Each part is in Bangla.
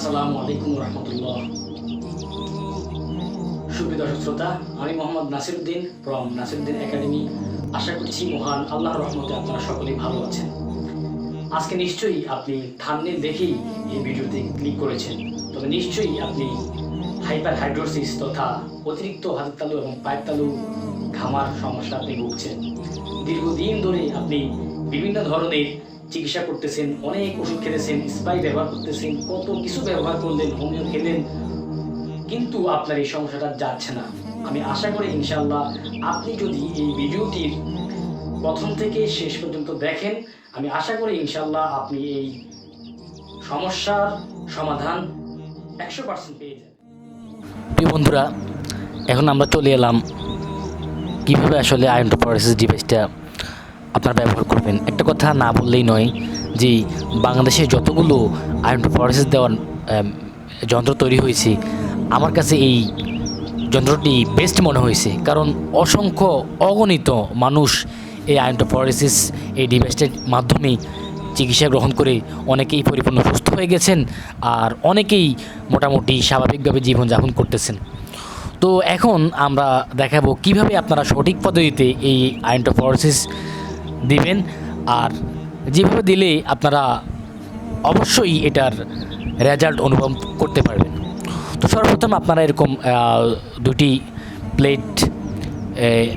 আসসালামু আলাইকুম রহমতুল্লাহ। সুপ্রিয় দর্শক শ্রোতা, আমি মোহাম্মদ নাসির উদ্দিন ফ্রম নাসির উদ্দিন একাডেমি। আশা করছি মহান আল্লাহর রহমতে আপনারা সকলেই ভালো আছেন। আজকে নিশ্চয়ই আপনি থাম্বনেল দেখেই এই ভিডিওতে ক্লিক করেছেন, তবে নিশ্চয়ই আপনি হাইপারহাইড্রোসিস তথা অতিরিক্ত হাতের তালু এবং পায়ের তালু ঘামার সমস্যা আপনি ভুগছেন। দীর্ঘদিন ধরে আপনি বিভিন্ন ধরনের চিকিৎসা করতেছেন, অনেক ওষুধ খেতেছেন, স্প্রে ব্যবহার করতেছেন, কত কিছু ব্যবহার করলেন, হোমিও খেলেন, কিন্তু আপনার এই সমস্যাটা যাচ্ছে না। আমি আশা করি ইনশাআল্লাহ আপনি যদি এই ভিডিওটির প্রথম থেকে শেষ পর্যন্ত দেখেন, আমি আশা করি ইনশাআল্লাহ আপনি এই সমস্যার সমাধান 100% পেয়ে যাবেন। প্রিয় বন্ধুরা, এখন আমরা চলে এলাম কীভাবে আসলে আয়োন্টোফোরেসিস ডিভাইসটা আপনারা ব্যবহার করবেন। একটা কথা না বললেই নয় যে বাংলাদেশে যতগুলো আয়োন্টোফোরেসিস দেওয়ার যন্ত্র তৈরি হয়েছে, আমার কাছে এই যন্ত্রটি বেস্ট মনে হয়েছে, কারণ অসংখ্য অগণিত মানুষ এই আয়োন্টোফোরেসিস এই ডিভাইসটার মাধ্যমেই চিকিৎসা গ্রহণ করে অনেকেই পরিপূর্ণ সুস্থ হয়ে গেছেন, আর অনেকেই মোটামুটি স্বাভাবিকভাবে জীবনযাপন করতেছেন। তো এখন আমরা দেখাবো কিভাবে আপনারা সঠিক পদ্ধতিতে এই আয়োন্টোফোরেসিস দিবেন, আর যেভাবে দিলে আপনারা অবশ্যই এটার রেজাল্ট অনুভব করতে পারবেন। তো সর্বপ্রথম আপনারা এরকম দুটি প্লেট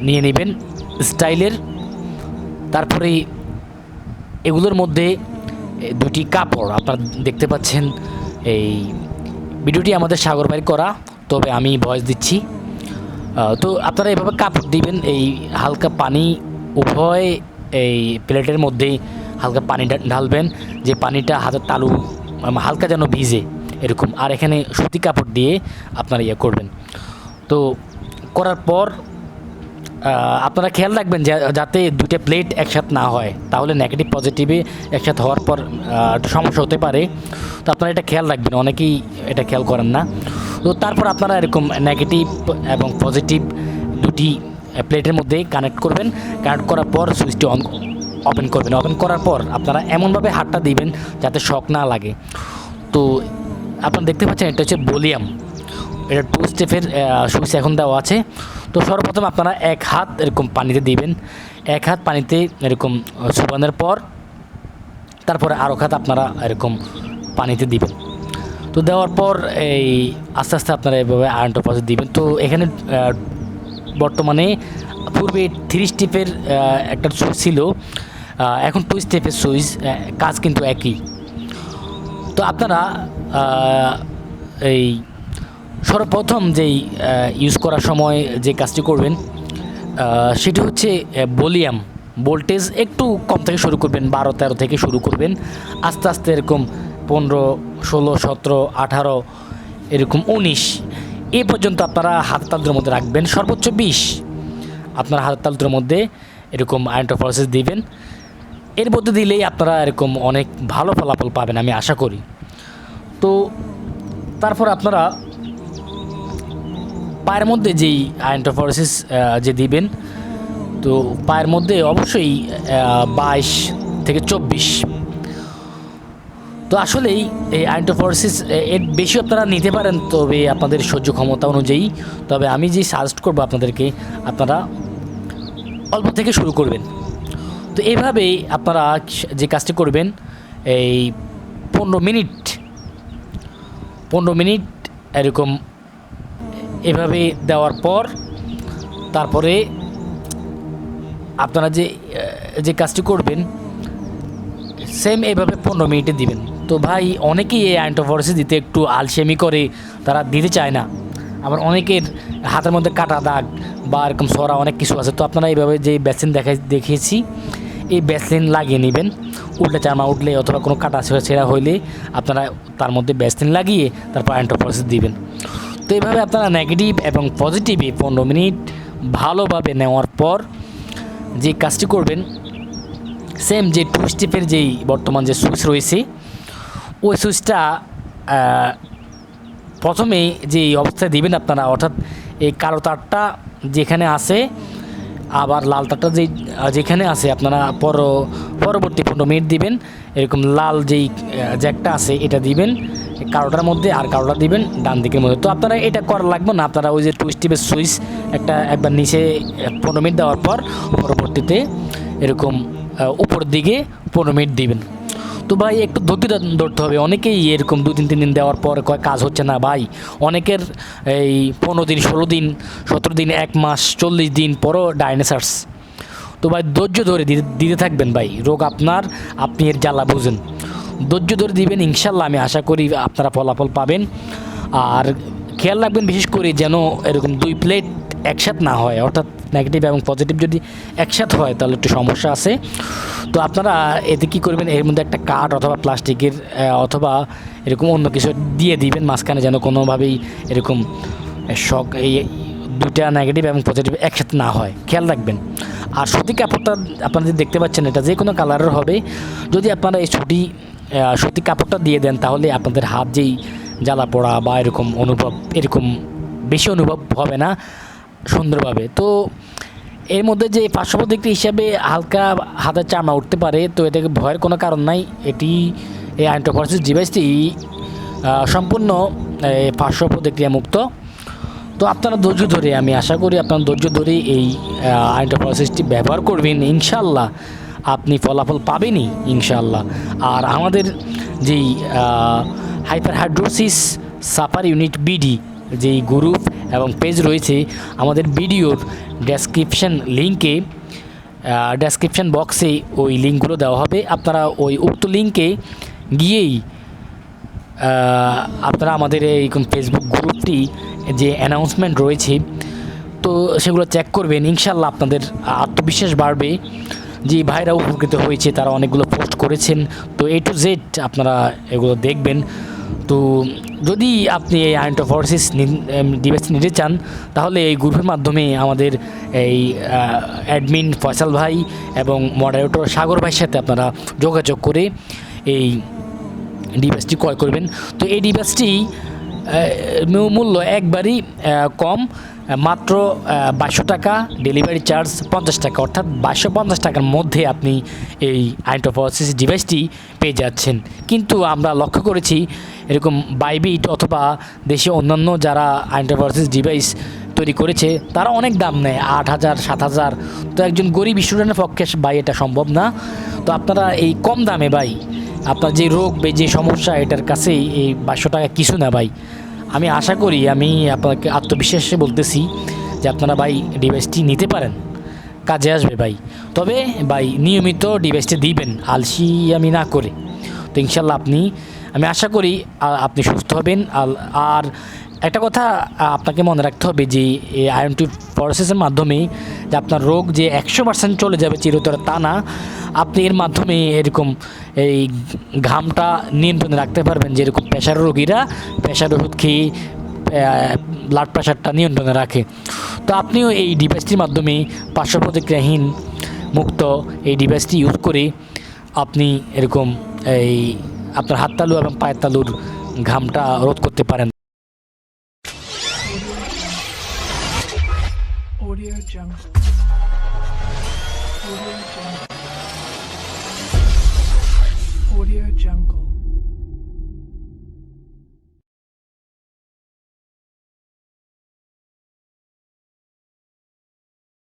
নিয়ে নেবেন স্টাইলের। তারপরে এগুলোর মধ্যে দুটি কাপড় আপনারা দেখতে পাচ্ছেন। এই ভিডিওটি আমাদের সাগর ভাই করা, তবে আমি ভয়েস দিচ্ছি। তো আপনারা এভাবে কাপড় দিবেন, এই হালকা পানি উভয় এই প্লেটের মধ্যেই হালকা পানি ঢালবেন, যে পানিটা হাতের তালু হালকা যেন ভিজে এরকম। আর এখানে সুতি কাপড় দিয়ে আপনারা করবেন। তো করার পর আপনারা খেয়াল রাখবেন যাতে দুটো প্লেট একসাথে না হয়, তাহলে নেগেটিভ পজিটিভে একসাথে হওয়ার পর একটু সমস্যা হতে পারে। তো আপনারা এটা খেয়াল রাখবেন, অনেকেই এটা খেয়াল করেন না। তো তারপর আপনারা এরকম নেগেটিভ এবং পজিটিভ দুটি প্লেটের মধ্যে কানেক্ট করবেন। কানেক্ট করার পর সুইচটি ওপেন করবেন। ওপেন করার পর আপনারা এমনভাবে হাতটা দিবেন যাতে শক না লাগে। তো আপনারা দেখতে পাচ্ছেন এটা হচ্ছে ভলিউম, এটা 2 স্টেপের সুইচ এখন দেওয়া আছে। তো সর্বপ্রথম আপনারা এক হাত এরকম পানিতে দিবেন, এক হাত পানিতে এরকম চুবানোর পর তারপরে আরও হাত আপনারা এরকম পানিতে দিবেন। তো দেওয়ার পর এই আস্তে আস্তে আপনারা এভাবে আয়োন্টোফোরেসিস দিবেন। তো এখানে বর্তমানে পূর্বে 3 স্টেপের একটা সুইচ ছিল, এখন 2 স্টেপের সুইচ, কাজ কিন্তু একই। তো আপনারা এই সর্বপ্রথম যেই ইউজ করার সময় যে কাজটি করবেন সেটি হচ্ছে ভলিউম, ভোল্টেজ একটু কম থেকে শুরু করবেন, 12-13 থেকে শুরু করবেন। আস্তে আস্তে এরকম 15, 16, 17, 18 এরকম 19 এই পর্যন্ত আপনারা হাত তালুর মধ্যে রাখবেন। সর্বোচ্চ 20 আপনারা হাত তালুর মধ্যে এরকম আয়োন্টোফোরেসিস দিবেন। এর মধ্যে দিলেই আপনারা এরকম অনেক ভালো ফলাফল পাবেন আমি আশা করি। তো তারপর আপনারা পায়ের মধ্যে যেই আয়োন্টোফোরেসিস যে দিবেন, তো পায়ের মধ্যে অবশ্যই 22 থেকে 24। তো আসলেই এই আয়োন্টোফোরেসিস এর বেশি আপনারা নিতে পারেন, তবে আপনাদের সহ্য ক্ষমতা অনুযায়ী। তবে আমি যে সাজেস্ট করবো আপনাদেরকে, আপনারা অল্প থেকে শুরু করবেন। তো এইভাবেই আপনারা যে কাজটি করবেন, এই 15 মিনিট এরকম এভাবে দেওয়ার পর তারপরে আপনারা যে কাজটি করবেন সেম এভাবে 15 মিনিটে দিবেন। তো ভাই, অনেকেই এই আয়োন্টোফোরেসিস দিতে একটু আলসেমি করে, তারা দিতে চায় না। আবার অনেকের হাতের মধ্যে কাটা দাগ বা এরকম সরা অনেক কিছু আছে। তো আপনারা এইভাবে যে ভ্যাসলিন দেখিয়েছি, এই ভ্যাসলিন লাগিয়ে নেবেন। উল্টে চামড়া উঠলে অথবা কোনো কাটা ছেঁড়া হইলে আপনারা তার মধ্যে ভ্যাসলিন লাগিয়ে তারপর আয়োন্টোফোরেসিস দিবেন। তো এইভাবে আপনারা নেগেটিভ এবং পজিটিভে 15 মিনিট ভালোভাবে নেওয়ার পর যে কাজটি করবেন, সেম যে 2 স্টেপের যেই বর্তমান যে সুইচ রয়েছে, ওই সুইচটা প্রথমেই যে অবস্থায় দিবেন আপনারা, অর্থাৎ এই কালো তারটা যেখানে আছে আবার লাল তারটা যেখানে আছে আপনারা পরবর্তী 15 মিনিট দিবেন। এরকম লাল যেই জ্যাকটা আছে এটা দিবেন, কারোটার মধ্যে আর কারোটা দিবেন ডান দিকের মধ্যে। তো আপনারা এটা করা লাগবে না, আপনারা ওই যে টুইস্ট টিপের সুইচ একবার নিচে 15 মিনিট দেওয়ার পর পরবর্তীতে এরকম উপর দিকে 15 মিনিট দিবেন। তো ভাই একটু ধৈর্য ধরতে হবে। অনেকেই এরকম 2-3 দিন দেওয়ার পর কয় কাজ হচ্ছে না ভাই, অনেকের এই 15 দিন, 16 দিন, 17 দিন, 1 মাস, 40 দিন পরও ডাইনোসরস। তো ভাই ধৈর্য ধরে দিতে থাকবেন ভাই, রোগ আপনি এর জ্বালা বুঝেন, ধৈর্য ধরে দিবেন, ইনশাল্লাহ আমি আশা করি আপনারা ফলাফল পাবেন। আর খেয়াল রাখবেন বিশেষ করে যেন এরকম 2 প্লেট একসাথ না হয়, অর্থাৎ নেগেটিভ এবং পজিটিভ যদি একসাথ হয় তাহলে একটু সমস্যা আছে। তো আপনারা এতে কী করবেন, এর মধ্যে একটা কাঠ অথবা প্লাস্টিকের অথবা এরকম অন্য কিছু দিয়ে দিবেন মাঝখানে, যেন কোনোভাবেই এরকম শক এই 2টা নেগেটিভ এবং পজিটিভ একসাথে না হয়, খেয়াল রাখবেন। আর সুতি কাপড়টা আপনারা যে দেখতে পাচ্ছেন এটা যে কোনো কালারের হবে। যদি আপনারা এই সুতি কাপড়টা দিয়ে দেন তাহলে আপনাদের হাত যেই জ্বালা পোড়া বা এরকম বেশি অনুভব হবে না সুন্দরভাবে। তো এর মধ্যে যে পার্শ্বপ্রতিক্রিয়া হিসাবে হালকা হাতের চামড়া উঠতে পারে, তো এটাকে ভয়ের কোনো কারণ নাই। এই আয়োন্টোফোরেসিস ডিভাইসটি সম্পূর্ণ পার্শ্বপ্রতিক্রিয়া মুক্ত। তো আপনারা ধৈর্য ধরে, আমি আশা করি আপনারা ধৈর্য ধরে এই আয়োন্টোফোরেসিসটি ব্যবহার করবেন, ইনশাল্লাহ আপনি ফলাফল পাবেনই ইনশাল্লাহ। আর আমাদের যেই হাইপারহাইড্রোসিস সাফার ইউনিট বিডি যেই গ্রুপ এবং পেজ রয়েছে, আমাদের ভিডিওর ডেসক্রিপশন বক্সে ওই লিঙ্কগুলো দেওয়া হবে। আপনারা ওই উক্ত লিঙ্কে গিয়েই আপনারা আমাদের এই ফেসবুক গ্রুপটি যে অ্যানাউন্সমেন্ট রয়েছে তো সেগুলো চেক করবেন, ইনশাল্লাহ আপনাদের আত্মবিশ্বাস বাড়বে। যে ভাইরা উপকৃত হয়েছে তারা অনেকগুলো পোস্ট করেছেন, তো A to Z আপনারা এগুলো দেখবেন। তো যদি আপনি এই আয়োন্টোফোরেসিস ডিভাইস নিতে চান তাহলে এই গ্রুপের মাধ্যমে আমাদের এই অ্যাডমিন ফয়সাল ভাই এবং মডারেটর সাগর ভাইয়ের সাথে আপনারা যোগাযোগ করে এই ডিভাইসটি ক্রয় করবেন। তো এই ডিভাইসটি মূল্য একবারই কম, মাত্র 2200 টাকা, ডেলিভারি চার্জ 50 টাকা, অর্থাৎ 250 টাকার মধ্যে আপনি এই আয়োন্টোফোরেসিস ডিভাইসটি পেয়ে যাচ্ছেন। কিন্তু আমরা লক্ষ্য করেছি এরকম বাইবিট অথবা দেশে অন্যান্য যারা আয়োন্টোফোরেসিস ডিভাইস তৈরি করেছে তারা অনেক দাম নেয়, 8000, 7000। তো একজন গরিব স্টুডেন্টের পক্ষে ভাই এটা সম্ভব না। তো আপনারা এই কম দামে ভাই, আপনার যে রোগ বা যে সমস্যা এটার কাছেই এই 2200 টাকা কিছু না ভাই। আমি আশা করি, আমি আপনাকে আত্মবিশ্বাসে বলতেছি যে আপনারা ভাই ডিভাইসটি নিতে পারেন, কাজে আসবে ভাই। তবে ভাই নিয়মিত ডিভাইসটি দিবেন, আলসিয়ামি না করে। তো ইনশাল্লাহ আমি আশা করি আপনি সুস্থ হবেন। আর একটা কথা আপনাকে মনে রাখতে হবে যে এই আয়োন্টোফোরেসিসের মাধ্যমে যে আপনার রোগ যে 100% চলে যাবে চিরতরে তা না। আপনি এর মাধ্যমে এরকম এই ঘামটা নিয়ন্ত্রণে রাখতে পারবেন, যেরকম প্রেশার রোগীরা প্রেশার ওষুধ খেয়ে ব্লাড প্রেশারটা নিয়ন্ত্রণে রাখে। তো আপনিও এই ডিভাইসটির মাধ্যমে পার্শ্বপ্রতিক্রিয়াহীন মুক্ত এই ডিভাইসটি ইউজ করে আপনি এরকম আপনার হাততালু এবং পায়ের তালুর ঘামটা রোধ করতে পারেন।